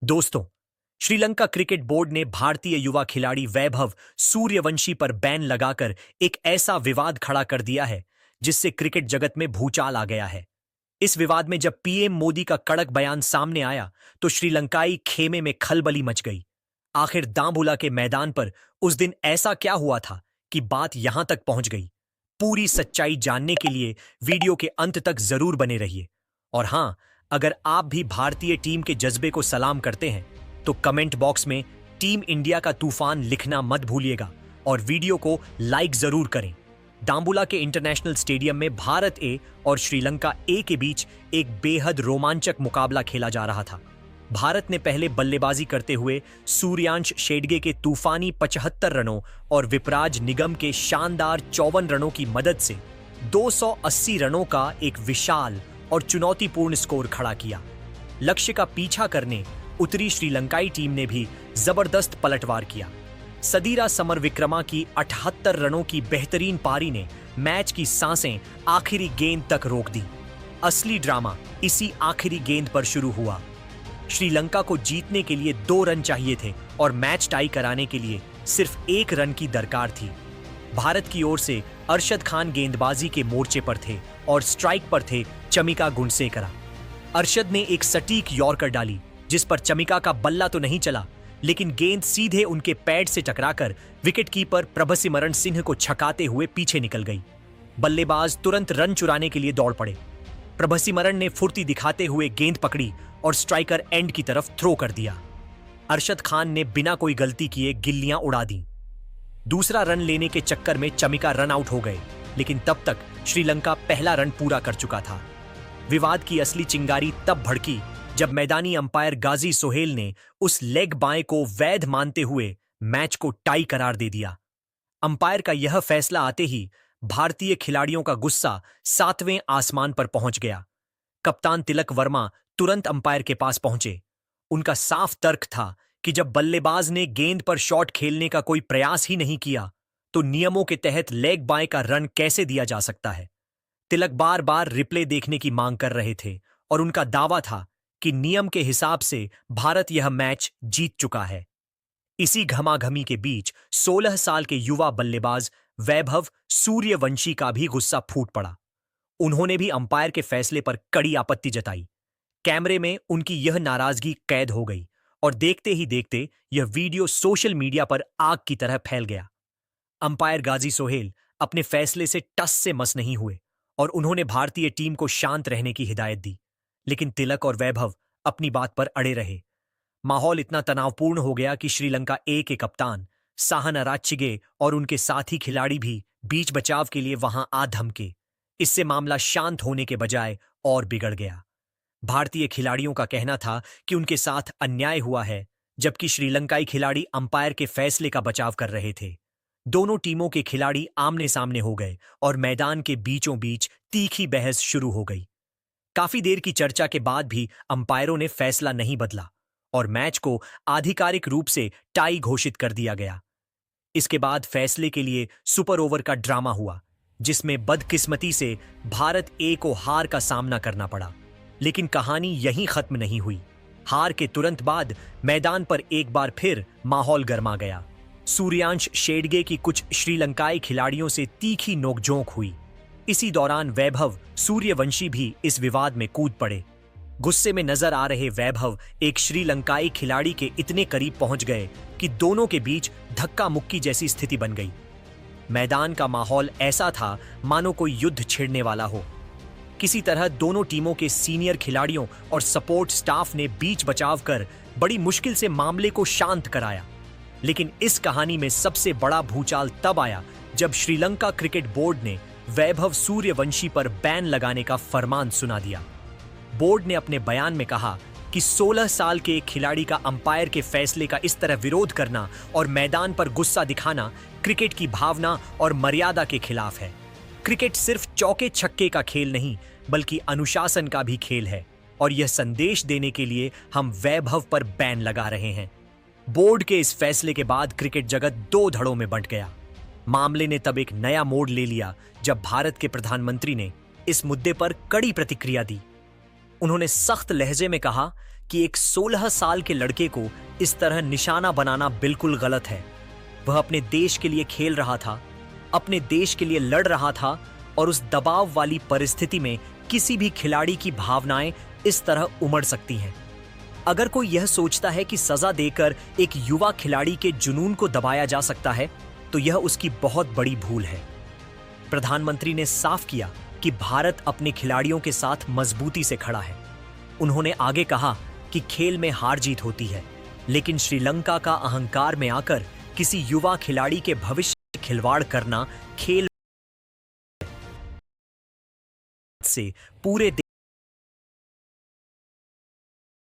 दोस्तों, Sri Lanka cricket board ने भारतीय युवा खिलाड़ी वैभव सूर्यवंशी पर बैन लगाकर एक ऐसा विवाद खड़ा कर दिया है जिससे क्रिकेट जगत में भूचाल आ गया है। इस विवाद में जब पीएम मोदी का कड़क बयान सामने आया तो श्रीलंकाई खेमे में खलबली मच गई। आखिर दांबुला के मैदान पर उस दिन ऐसा क्या हुआ था कि बात यहां तक पहुंच गई? पूरी सच्चाई जानने के लिए वीडियो के अंत तक जरूर बने रहिए। और हां, अगर आप भी भारतीय टीम के जज्बे को सलाम करते हैं तो कमेंट बॉक्स में टीम इंडिया का तूफान लिखना मत भूलिएगा और वीडियो को लाइक जरूर करें। दांबुला के इंटरनेशनल स्टेडियम में भारत ए और श्रीलंका ए के बीच एक बेहद रोमांचक मुकाबला खेला जा रहा था। भारत ने पहले बल्लेबाजी करते हुए सूर्यांश शेडगे के तूफानी 75 रनों और विपराज निगम के शानदार 54 रनों की मदद से 280 रनों का एक विशाल और चुनौतीपूर्ण स्कोर खड़ा किया। लक्ष्य का पीछा करने उतरी श्रीलंकाई टीम ने भी जबरदस्त पलटवार किया। सदीरा समरविक्रमा की 78 रनों की बेहतरीन पारी ने मैच की सांसें आखिरी गेंद तक रोक दी। असली ड्रामा इसी आखिरी गेंद पर शुरू हुआ। श्रीलंका को जीतने के लिए 2 रन चाहिए थे और मैच टाई कराने के लिए सिर्फ 1 रन की दरकार थी। भारत की ओर से अरशद खान गेंदबाजी के मोर्चे पर थे और स्ट्राइक पर थे चमिका गुणसेकरा। अरशद ने एक सटीक यॉर्कर डाली जिस पर चमिका का बल्ला तो नहीं चला, लेकिन गेंद सीधे उनके पैड से टकराकर विकेटकीपर प्रभसिमरन सिंह को छकाते हुए पीछे निकल गई। बल्लेबाज तुरंत रन चुराने के लिए दौड़ पड़े। प्रभसिमरन ने फुर्ती दिखाते हुए गेंद पकड़ी और स्ट्राइकर एंड की तरफ थ्रो कर दिया। अरशद खान ने बिना कोई गलती किए गिल्लियां उड़ा दी। दूसरा रन लेने के चक्कर में चमिका रन आउट हो गए, लेकिन तब तक श्रीलंका पहला रन पूरा कर चुका था। विवाद की असली चिंगारी तब भड़की जब मैदानी अंपायर गाजी सोहेल ने उस लेग बाएं को वैध मानते हुए मैच को टाई करार दे दिया। अंपायर का यह फैसला आते ही भारतीय खिलाड़ियों का गुस्सा 7वें आसमान पर पहुंच गया। कप्तान तिलक वर्मा तुरंत अंपायर के पास पहुंचे। उनका साफ तर्क था कि जब बल्लेबाज ने गेंद पर शॉट खेलने का कोई प्रयास ही नहीं किया तो नियमों के तहत लेग बाएं का रन कैसे दिया जा सकता है। तिलक बार बार रिप्ले देखने की मांग कर रहे थे और उनका दावा था कि नियम के हिसाब से भारत यह मैच जीत चुका है। इसी घमाघमी के बीच 16 साल के युवा बल्लेबाज वैभव सूर्यवंशी का भी गुस्सा फूट पड़ा। उन्होंने भी अंपायर के फैसले पर कड़ी आपत्ति जताई। कैमरे में उनकी यह नाराजगी कैद हो गई और देखते ही देखते यह वीडियो सोशल मीडिया पर आग की तरह फैल गया। अंपायर गाजी सोहेल अपने फैसले से टस से मस नहीं हुए और उन्होंने भारतीय टीम को शांत रहने की हिदायत दी, लेकिन तिलक और वैभव अपनी बात पर अड़े रहे। माहौल इतना तनावपूर्ण हो गया कि श्रीलंका ए के कप्तान साहन अराच्चिगे और उनके साथी खिलाड़ी भी बीच बचाव के लिए वहां आ धमके। इससे मामला शांत होने के बजाय और बिगड़ गया। भारतीय खिलाड़ियों का कहना था कि उनके साथ अन्याय हुआ है, जबकि श्रीलंकाई खिलाड़ी अंपायर के फैसले का बचाव कर रहे थे। दोनों टीमों के खिलाड़ी आमने सामने हो गए और मैदान के बीचों बीच तीखी बहस शुरू हो गई। काफी देर की चर्चा के बाद भी अंपायरों ने फैसला नहीं बदला और मैच को आधिकारिक रूप से टाई घोषित कर दिया गया। इसके बाद फैसले के लिए सुपर ओवर का ड्रामा हुआ, जिसमें बदकिस्मती से भारत ए को हार का सामना करना पड़ा। लेकिन कहानी यहीं खत्म नहीं हुई। हार के तुरंत बाद मैदान पर एक बार फिर माहौल गर्मा गया। सूर्यांश शेडगे की कुछ श्रीलंकाई खिलाड़ियों से तीखी नोकझोंक हुई। इसी दौरान वैभव सूर्यवंशी भी इस विवाद में कूद पड़े। गुस्से में नजर आ रहे वैभव एक श्रीलंकाई खिलाड़ी के इतने करीब पहुंच गए कि दोनों के बीच धक्का मुक्की जैसी स्थिति बन गई। मैदान का माहौल ऐसा था मानो कोई युद्ध छिड़ने वाला हो। किसी तरह दोनों टीमों के सीनियर खिलाड़ियों और सपोर्ट स्टाफ ने बीच बचाव कर बड़ी मुश्किल से मामले को शांत कराया। लेकिन इस कहानी में सबसे बड़ा भूचाल तब आया जब श्रीलंका क्रिकेट बोर्ड ने वैभव सूर्यवंशी पर बैन लगाने का फरमान सुना दिया। बोर्ड ने अपने बयान में कहा कि 16 साल के एक खिलाड़ी का अंपायर के फैसले का इस तरह विरोध करना और मैदान पर गुस्सा दिखाना क्रिकेट की भावना और मर्यादा के खिलाफ है। क्रिकेट सिर्फ चौके छक्के का खेल नहीं बल्कि अनुशासन का भी खेल है और यह संदेश देने के लिए हम वैभव पर बैन लगा रहे हैं। बोर्ड के इस फैसले के बाद क्रिकेट जगत 2 धड़ों में बंट गया। मामले ने तब एक नया मोड़ ले लिया जब भारत के प्रधानमंत्री ने इस मुद्दे पर कड़ी प्रतिक्रिया दी। उन्होंने सख्त लहजे में कहा कि एक 16 साल के लड़के को इस तरह निशाना बनाना बिल्कुल गलत है। वह अपने देश के लिए खेल रहा था, अपने देश के लिए लड़ रहा था और उस दबाव वाली परिस्थिति में किसी भी खिलाड़ी की भावनाएं इस तरह उमड़ सकती हैं। अगर कोई यह सोचता है कि सजा देकर एक युवा खिलाड़ी के जुनून को दबाया जा सकता है, तो यह उसकी बहुत बड़ी भूल है। प्रधानमंत्री ने साफ किया कि भारत अपने खिलाड़ियों के साथ मजबूती से खड़ा है। उन्होंने आगे कहा कि खेल में हार जीत होती है, लेकिन श्रीलंका का अहंकार में आकर किसी युवा खिलाड़ी के भविष्य में खिलवाड़ करना खेल से पूरे